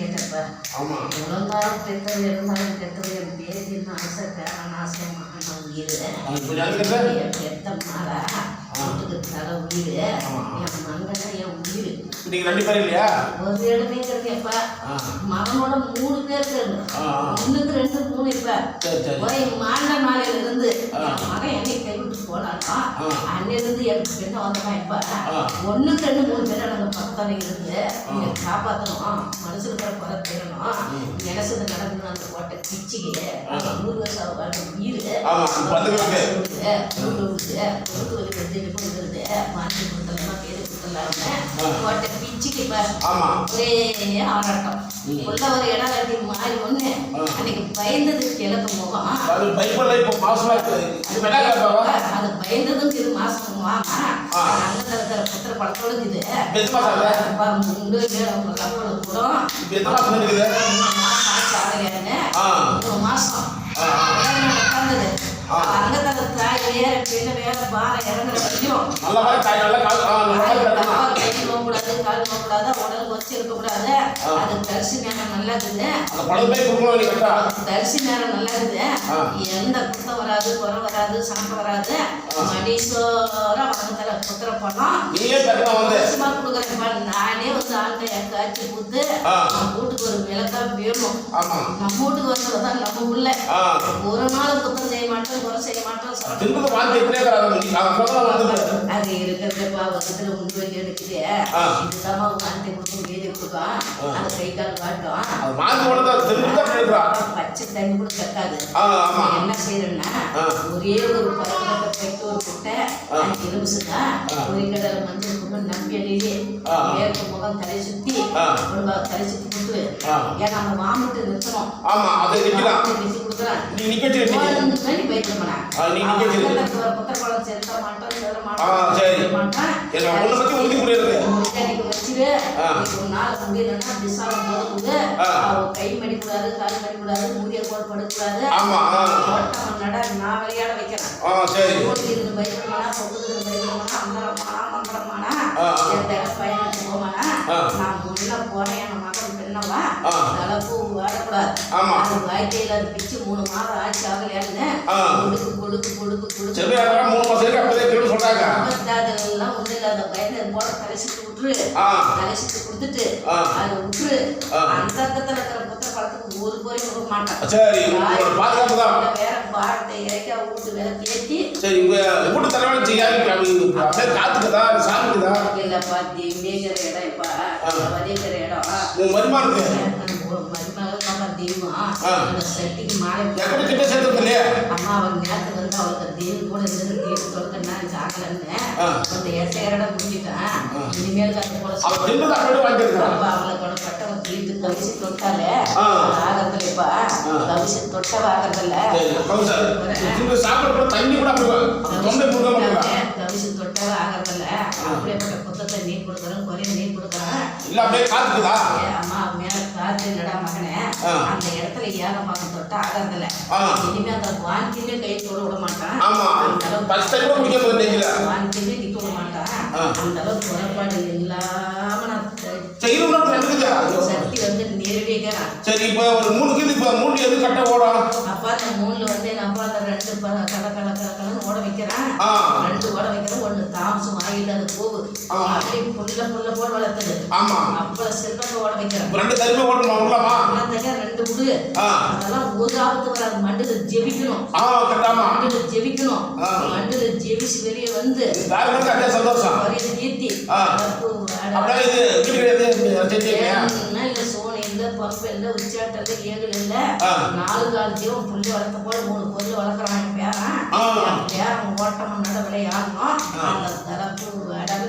கேட்டப்ப இருந்தாலும் பெற்றது இருந்தாலும் பெற்றது என் பேசின்னு ஆசை பேரன் ஆசை மகன் உயிர் பெத்த மாலை வீட்டுக்கு தர உயிர் என் மங்கன என் உயிர் ஒரு இடமேங்கிறது எப்ப மகனோட 3 பேர் ஒண்ணுக்கு 2 3 இப்ப ஒரே மாண்ட நாளையில இருந்து என் மகன் என்னை கைவிட்டு போனாலும் அன்னிலிருந்து எனக்கு பெண்ணை வந்தவன் இப்ப 1க்கு 2 3 பேர் நாங்கள் பக்கத்தால இருந்து நீங்க காப்பாற்றணும் மனசுல இருக்கிற குறை தெரியணும் நினைச்சது நடந்து அந்த கோட்டை பிச்சுக்கிட்டு 100 வருஷம் உயிர் வந்துருது மாற்றி கொடுத்தலாம் பேரு கொடுத்தலாம கோட்டை பிச்சுக்கு ஒரே ஆராட்டம் உள்ள ஒரு இடம் கட்டி மாறி ஒண்ணு அன்னைக்கு பயந்தது கிழக்கு முகம் அது பயந்ததும் இது மாசம் மாமா அங்க தர புத்திர பழத்தோட இது முண்டு கூட மாசம் உட்கார்ந்தது அங்கத்தல தாய் வேற பெண்ண வேற பார இறங்குற வரைக்கும் கூடாது கால் கூடாது உடலுக்கு வச்சு இருக்கக்கூடாது அது தரிசி நேரம் நல்லா இருக்குது தரிசி நேரம் நல்லா இருக்குது எந்த குத்தம் வராது குறை வராது சண்டை வராது மடிசோர வளர்ந்தல புத்திர பணம் கொடுக்குறேன் நானே வந்து ஆண்டைய காய்ச்சி கொடுத்து நம்ம வீட்டுக்கு ஒரு விளக்கா வேணும் நம்ம வீட்டுக்கு வந்ததான் நம்ம உள்ள ஒரு நாள் குத்தம் செய்ய மாட்டோம் குறை செய்ய மாட்டோம் அது இருக்கிறப்பா வசத்துல உண்டு வண்டி எடுக்குது இதுதான் ஆண்டி கொடுக்கும் வீடு கொடுக்கும் அது கை கால் காட்டும் பச்சை தண்ணி கூட கட்டாது என்ன செய்யறேன்னா ஒரே ஒரு பரவலத்தை போயிட்டு ஒரு குட்டை 5 நிமிஷம் தான் ஒரு கடலை மஞ்சள் குண்டு நம்பி அழியே மேற்கு முகம் தலை சுத்தி தலை சுத்தி கொடுத்து ஏன்னா நம்ம வாமிட்டு நிறுத்தணும் நிறுத்தி கொடுக்குறேன் புத்தரப்பழம் செலுத்த மாட்டோம் செல்ல மாட்டேன் வச்சுரு ஒரு நாள் முடியலன்னா விசாலம் போகுது கை மடிக்கூடாது கால் மடிக்கூடாது மூடிய போட படுக்கூடாது நட நான் விளையாட வைக்கிறேன் பயப்படமானா பொங்குது பயப்படமானா அந்தரமானா பயணத்து போமானா நான் உள்ள போறேன் என் மகன் பெண்ணவா அளவு வாடக்கூடாது அது வாழ்க்கையில அது பிச்சு 3 மாதம் ஆட்சி ஆகலையான்னு கொடுக்கு கொடுக்கு கொடுக்கு அதெல்லாம் ஒண்ணு இல்லாத பயந்து போட கலைச்சிட்டு விட்டுரு கலைச்சிட்டு கொடுத்துட்டு அதை விட்டுரு அந்த அக்கத்துல இருக்கிற புத்திர பழத்துக்கு ஒரு போய் கொடுக்க மாட்டான் வேற பாரத்தை இறக்கா வீட்டு வேலை தேத்தி இல்லப்பா மேய்கிற இடம் இப்ப வதைக்கிற இடம் மருமகள் தெய்வம் சட்டிக்கு மாலை அம்மா அவன் நேரத்துக்கு வந்து அவளுக்கு தெய்வம் கூட இருந்து தேடி தொடக்கன்னா சாக்கலன்னு அந்த எட்டையரோட முடிஞ்சுட்டேன் இனிமேல் அந்த கூட அவளை பட்டவன் தீர்த்து கவிச்சு தொட்டாலே ஆகிறதுல இப்ப கவிச்சு தொட்டவ ஆகிறதில்ல கவிச்சு தொட்டவ ஆகிறதில்ல அப்படியேப்பட்ட புத்தத்தை நீ கொடுக்குறேன் குறைய நீ கொடுக்குறேன் அம்மா மேல காத்து இல்லடா மகனே அந்த இடத்துல ஏகமாக தொட்டா ஆகிறதில்ல இனிமே அந்த வாங்கிலே கை தொட விட மாட்டான் வாங்கிலே நிக்க விட மாட்டான் அந்த அளவுக்கு குறைபாடு இல்லாம நான் சக்தி வந்து நேரடியாக சரி இப்ப ஒரு 3 இப்ப 3 எது கட்ட ஓடும் அப்பா அந்த 3ல வந்து நான் அப்பா அந்த 2 கலன்னு ஓட வைக்கிறேன் 2 ஓட வைக்கிறேன் ஒண்ணு தாமசம் ஆயில அது போகுது அப்படி புள்ள போல வளர்த்தது அப்ப செல்வங்க ஓட வைக்கிறேன் 2 தருமே ஓடணும் உள்ளமா 2 விடு அதெல்லாம் ஒரு ஆபத்து வராது மண்டுல ஜெபிக்கணும் மண்டுல ஜெபிக்கணும் மண்டுல ஜெபிச்சு வெளியே வந்து சந்தோஷம் தீர்த்தி அப்படியே இது சோனி இல்ல பம்பு இல்ல உச்சாட்டல் ஏகல் இல்ல 4 கால் ஜீவம் புள்ளி வளர்த்த போல 3 பொருள் வளர்க்குறான் பேரன் ஓட்டம் நட விளையாடணும் அந்த தரப்பு அடவு